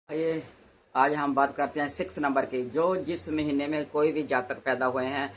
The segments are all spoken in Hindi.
आइए, आज हम बात करते हैं 6 नंबर की। जो जिस महीने में कोई भी जातक पैदा हुए हैं,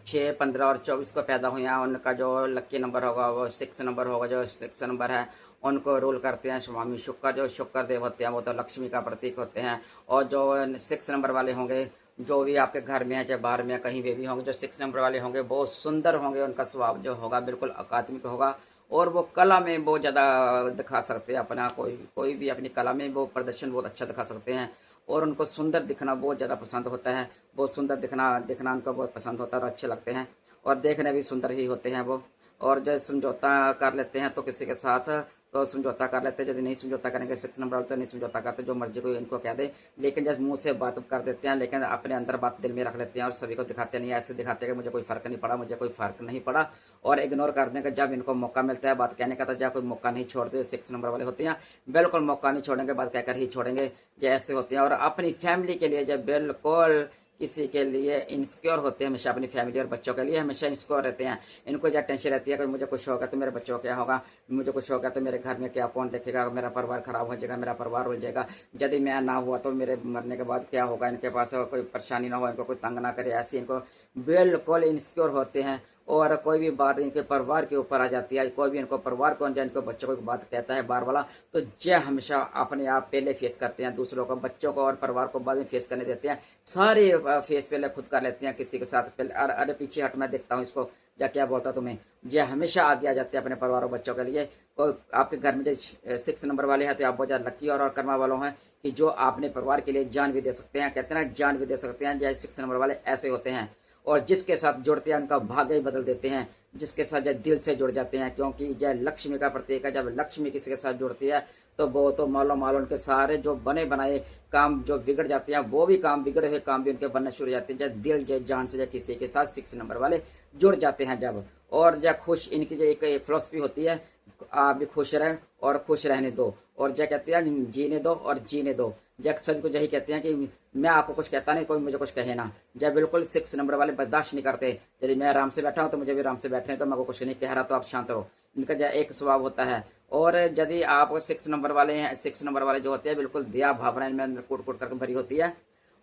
6, 15 और 24 को पैदा हुए हैं, उनका जो लक्की नंबर होगा वो 6 नंबर होगा। जो 6 नंबर है उनको रूल करते हैं स्वामी शुक्र। जो शुक्र देव होते हैं वो तो लक्ष्मी का प्रतीक होते हैं। और जो 6 नंबर वाले होंगे, जो भी आपके घर में है चाहे बाहर में कहीं भी होंगे, जो 6 नंबर वाले होंगे बहुत सुंदर होंगे। उनका स्वभाव जो होगा बिल्कुल अकात्मिक होगा। और वो कला में बहुत ज़्यादा दिखा सकते हैं अपना, कोई कोई भी अपनी कला में वो प्रदर्शन बहुत अच्छा दिखा सकते हैं। और उनको सुंदर दिखना बहुत ज़्यादा पसंद होता है। बहुत सुंदर दिखना दिखना उनको बहुत पसंद होता है और अच्छे लगते हैं। और देखने भी सुंदर ही होते हैं वो। और जो समझौता कर लेते हैं तो किसी के साथ तो समझौता कर लेते हैं। यदि नहीं समझौता करेंगे 6 नंबर वाले तो नहीं समझौता करते, जो मर्जी को इनको कह दे। लेकिन जब मुंह से बात कर देते हैं, लेकिन अपने अंदर बात दिल में रख लेते हैं और सभी को दिखाते नहीं। ऐसे दिखाते हैं कि मुझे कोई फर्क नहीं पड़ा, मुझे कोई फर्क नहीं पड़ा। और इग्नोर कर देंगे जब इनको मौका मिलता है बात कहने का, तो जब कोई मौका नहीं छोड़ते। 6 नंबर वाले होते हैं बिल्कुल मौका नहीं छोड़ेंगे, बात कहकर ही छोड़ेंगे। जो ऐसे होते हैं और अपनी फैमिली के लिए जब बिल्कुल किसी के लिए इनसिक्योर होते हैं, हमेशा अपनी फैमिली और बच्चों के लिए हमेशा इनसिक्योर रहते हैं। इनको जब टेंशन रहती है कि मुझे कुछ होगा तो मेरे बच्चों को क्या होगा, मुझे कुछ होगा तो मेरे घर में क्या, कौन देखेगा, मेरा परिवार खराब हो जाएगा, मेरा परिवार उल जाएगा। यदि मैं ना हुआ तो मेरे मरने के बाद क्या होगा, इनके पास कोई परेशानी ना हो, इनको कोई तंग ना करे, ऐसी इनको बिल्कुल इनसिक्योर होते हैं। और कोई भी बात इनके परिवार के ऊपर आ जाती है, कोई भी इनको परिवार को या इनको बच्चों को बात कहता है बार वाला, तो जय हमेशा अपने आप पहले फेस करते हैं, दूसरों को, बच्चों को और परिवार को बाद में फेस करने देते हैं। सारे फेस पहले खुद कर लेते हैं किसी के साथ पहले। अरे पीछे हट, मैं देखता हूँ इसको, या क्या बोलता तुम्हें। जय हमेशा आगे आ जाते हैं अपने परिवार और बच्चों के लिए। कोई आपके घर में जो 6 नंबर वाले हैं तो आप बहुत ज़्यादा लक्की और कर्मा वालों हैं कि जो अपने परिवार के लिए जान भी दे सकते हैं। कहते हैं ना, जान भी दे सकते हैं। जय 6 नंबर वाले ऐसे होते हैं। और जिसके साथ जुड़ते हैं उनका भाग्य ही बदल देते हैं। जिसके साथ जब दिल से जुड़ जाते हैं, क्योंकि जय लक्ष्मी का प्रतीक है। जब लक्ष्मी किसी के साथ जुड़ती है तो वो तो मालो मालो उनके सारे जो बने बनाए काम जो बिगड़ जाते हैं, वो भी काम, बिगड़े हुए काम भी उनके बनने शुरू हो जाते हैं जब दिल जय जान से जब किसी के साथ 6 नंबर वाले जुड़ जाते हैं जब। और जब खुश, इनकी जो एक फिलोसफी होती है, आप भी खुश रहें और खुश रहने दो। और जय कहते हैं जीने दो और जीने दो। जय सभी को यही कहते हैं कि मैं आपको कुछ कहता नहीं, कोई मुझे कुछ कहे ना। जय बिल्कुल 6 नंबर वाले बर्दाश्त नहीं करते। यदि मैं आराम से बैठा हूँ तो मुझे भी आराम से बैठे, तो मैं को कुछ नहीं कह रहा तो आप शांत रहो। इनका जो एक स्वभाव होता है। और यदि आप 6 नंबर वाले हैं, 6 नंबर वाले जो होते हैं बिल्कुल दया भावना इनमें कूट कूट करके भरी होती है।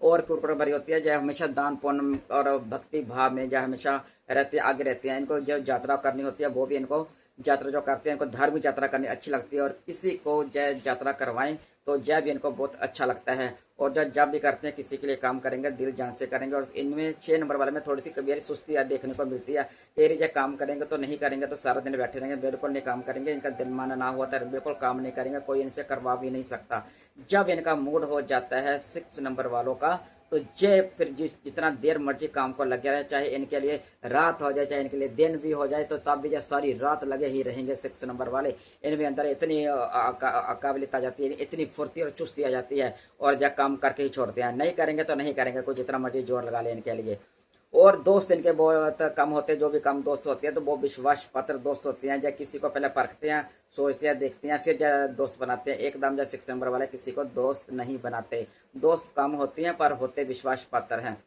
और कुरकुरे भरी होती है। जय हमेशा दान पुण्य और भक्ति भाव में जय हमेशा रहते आगे रहते हैं। इनको जो यात्रा करनी होती है वो भी इनको यात्रा जो करते हैं, इनको धार्मिक यात्रा करनी अच्छी लगती है। और किसी को जय यात्रा करवाएं तो जय भी इनको बहुत अच्छा लगता है। और जब भी करते हैं किसी के लिए काम करेंगे दिल जान से करेंगे। और इनमें 6 नंबर वाले में थोड़ी सी कभी सुस्ती देखने को मिलती है। ये जब काम करेंगे तो नहीं करेंगे तो सारा दिन बैठे रहेंगे, बिल्कुल नहीं काम करेंगे। इनका दिल माना ना हुआ तो बिल्कुल काम नहीं करेंगे, कोई इनसे करवा भी नहीं सकता। जब इनका मूड हो जाता है 6 नंबर वालों का तो जय फिर जितना देर मर्जी काम को लगे रहे, चाहे इनके लिए रात हो जाए चाहे इनके लिए दिन भी हो जाए, तो तब भी जब सारी रात लगे ही रहेंगे 6 नंबर वाले। इनमें अंदर इतनी काबिलियत आ जाती है, इतनी फुर्ती और चुस्ती आ जाती है। और जब काम करके ही छोड़ते हैं, नहीं करेंगे तो नहीं करेंगे, कोई जितना मर्जी जोर लगा ले इनके लिए। और दोस्त इनके बहुत कम होते हैं। जो भी कम दोस्त होते हैं तो वो विश्वास पात्र दोस्त होते हैं। जब किसी को पहले परखते हैं, सोचते हैं, देखते हैं, फिर जब दोस्त बनाते हैं। एकदम जब 6 नंबर वाले किसी को दोस्त नहीं बनाते। दोस्त कम होती हैं पर होते विश्वास पात्र हैं।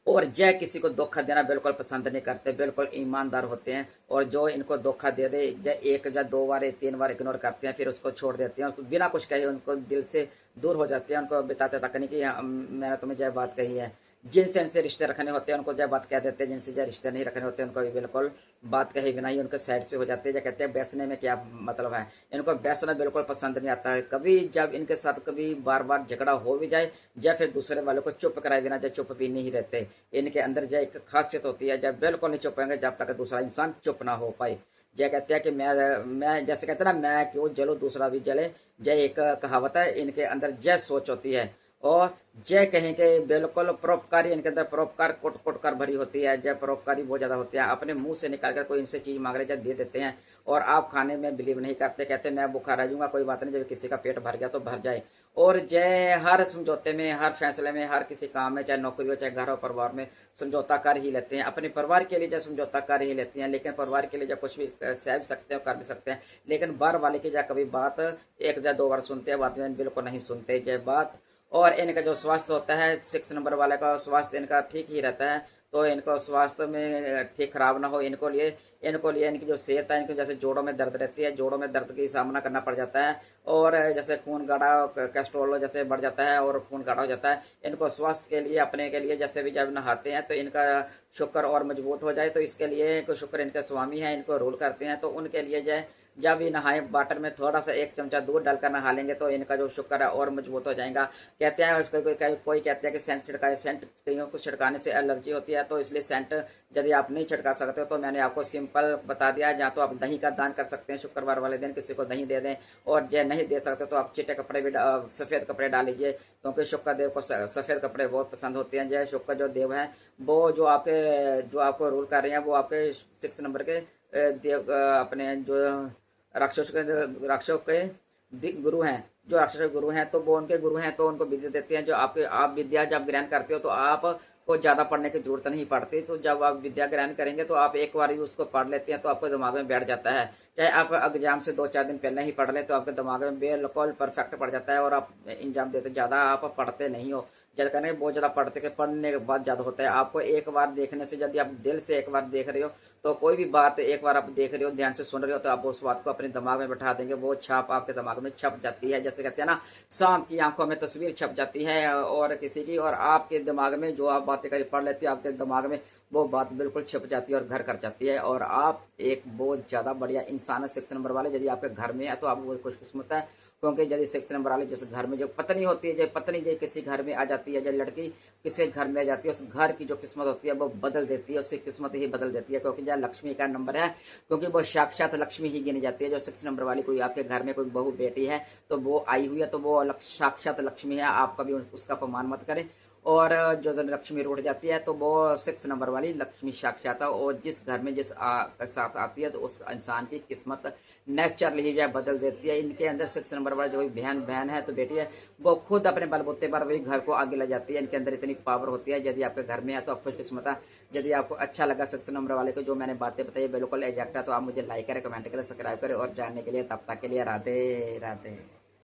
और जय किसी को धोखा देना बिल्कुल पसंद नहीं करते, बिल्कुल ईमानदार होते हैं। और जो इनको धोखा दे दे, जय एक या 2 बार 3 बार इग्नोर करते हैं, फिर उसको छोड़ देते हैं, उसको बिना कुछ कहे उनको दिल से दूर हो जाते हैं। उनको बताते तक नहीं कि मैंने तुम्हें जय बात कही है। जिनसे इनसे रिश्ते रखने होते हैं उनको जय बात कह देते हैं, जिनसे जय रिश्ते नहीं रखने होते हैं उनको भी बिल्कुल बात कहे बिना ही उनके साइड से हो जाते हैं। जय कहते हैं बैसने में क्या मतलब है, इनको बैसना बिल्कुल पसंद नहीं आता है। कभी जब इनके साथ कभी बार बार झगड़ा हो भी जाए, या फिर दूसरे वालों को चुप कराए बिना जब चुप भी नहीं रहते। इनके अंदर जय एक खासियत होती है, जब बिल्कुल नहीं चुप रहेंगे जब तक दूसरा इंसान चुप ना हो पाए। जय कहते हैं कि मैं जैसे कहते हैं ना, मैं क्यों जलूं दूसरा भी जले। जय एक कहावत है, इनके अंदर जय सोच होती है। और जय कहेंगे बिल्कुल परोपकारी, इनके अंदर परोपकार कोट कोट कर भरी होती है। जय परोपकारी बहुत ज्यादा होते हैं। अपने मुंह से निकाल कर कोई इनसे चीज मांग रहे जब दे देते हैं। और आप खाने में बिलीव नहीं करते, कहते हैं मैं भूखा रह जाऊंगा, कोई बात नहीं, जब किसी का पेट भर गया तो भर जाए। और जय हर समझौते में, हर फैसले में, हर किसी काम में, चाहे नौकरी हो चाहे घर हो, परिवार में समझौता कर ही लेते हैं। अपने परिवार के लिए जब समझौता कर ही लेते हैं, लेकिन परिवार के लिए जब कुछ भी सह भी सकते हैं कर भी सकते हैं। लेकिन बार वाले की जब कभी बात 1 या 2 बार सुनते हैं, बाद में बिल्कुल नहीं सुनते जय बात। और इनका जो स्वास्थ्य होता है 6 नंबर वाले का स्वास्थ्य इनका ठीक ही रहता है। तो इनको स्वास्थ्य में ठीक खराब ना हो, इनको लिए इनकी जो सेहत है, इनकी जैसे जोड़ों में दर्द रहती है, जोड़ों में दर्द की सामना करना पड़ जाता है, और जैसे खून गाढ़ा, कोलेस्ट्रॉल जैसे बढ़ जाता है और खून गाढ़ा हो जाता है। इनको स्वास्थ्य के लिए, अपने के लिए, जैसे भी जब नहाते हैं तो इनका शुक्र और मजबूत हो जाए, तो इसके लिए शुक्र इनके स्वामी हैं, इनको रूल करते हैं, तो उनके लिए जो है जब भी नहाए वाटर में थोड़ा सा 1 चमचा दूध डालकर नहा लेंगे तो इनका जो शुक्र है और मजबूत हो जाएगा। कहते हैं उसको कोई कहते हैं कि सेंट छिड़काए, सेंट कईयों को छिड़काने से एलर्जी होती है, तो इसलिए सेंट यदि आप नहीं छिड़का सकते हो तो मैंने आपको सिंपल बता दिया है। या तो आप दही का दान कर सकते हैं, शुक्रवार वाले दिन किसी को दही दे दें, और जो नहीं दे सकते तो आप चिट्टे कपड़े भी सफ़ेद कपड़े डाल लीजिए, क्योंकि शुक्र देव को सफ़ेद कपड़े बहुत पसंद होते हैं। जय शुक्र जो देव है वो जो आपको रूल कर रहे हैं, वो आपके 6 नंबर के देव, अपने जो राक्षसों के गुरु हैं, जो राक्षसों के गुरु हैं, तो वो उनके गुरु हैं, तो उनको विद्या देते हैं। जो आप विद्या जब ग्रहण करते हो तो आपको ज़्यादा पढ़ने की जरूरत नहीं पड़ती। तो जब आप विद्या ग्रहण करेंगे तो आप एक बार भी उसको पढ़ लेते हैं तो आपको दिमाग में बैठ जाता है। चाहे आप एग्जाम से 2-4 दिन पहले ही पढ़ लें तो आपके दिमाग में बिल्कुल परफेक्ट पड़ जाता है, और आप एग्जाम देते ज़्यादा आप पढ़ते नहीं हो। ज़्यादा करने बहुत ज़्यादा पढ़ने के बाद ज़्यादा होता है। आपको एक बार देखने से, यदि आप दिल से एक बार देख रहे हो तो कोई भी बात एक बार आप देख रहे हो, ध्यान से सुन रहे हो, तो आप उस बात को अपने दिमाग में बैठा देंगे, वो छाप आपके दिमाग में छप जाती है। जैसे कहते हैं ना, सांप की आंखों में तस्वीर छप जाती है और किसी की, और आपके दिमाग में जो आप बातें कहीं पढ़ लेते हो, आपके दिमाग में वो बात बिल्कुल छिप जाती है और घर कर जाती है, और आप एक बहुत ज़्यादा बढ़िया इंसान है 6 नंबर वाले। यदि आपके घर में है तो आप वो खुशकिस्मत है, क्योंकि यदि 6 नंबर वाले जिस घर में जो पत्नी होती है, जो पत्नी जो किसी घर में आ जाती है, जो लड़की किसी घर में आ जाती है, उस घर की जो किस्मत होती है वो बदल देती है, उसकी किस्मत ही बदल देती है, क्योंकि जो लक्ष्मी का नंबर है, क्योंकि वो साक्षात लक्ष्मी ही गिनी जाती है। जो 6 नंबर वाली कोई आपके घर में कोई बहू बेटी है तो वो आई हुई है, तो वो साक्षात लक्ष्मी है, आप कभी उसका अपमान मत करें। और जो लक्ष्मी रूठ जाती है तो वो 6 नंबर वाली लक्ष्मी साक्षात है, और जिस घर में जिस साथ आती है तो उस इंसान की किस्मत नेचुरली ही बदल देती है। इनके अंदर 6 नंबर वाला जो बहन है तो बेटी है, वो खुद अपने बलबूते पर वही घर को आगे ले जाती है। इनके अंदर इतनी पावर होती है। यदि आपके घर में है तो आप खुशकिस्मत है। यदि आपको अच्छा लगा 6 नंबर वाले को जो मैंने बातें बताई बिल्कुल एग्जैक्ट है, तो आप मुझे लाइक करें, कमेंट करें, सब्सक्राइब करें, और जानने के लिए तब तक के लिए राधे राधे।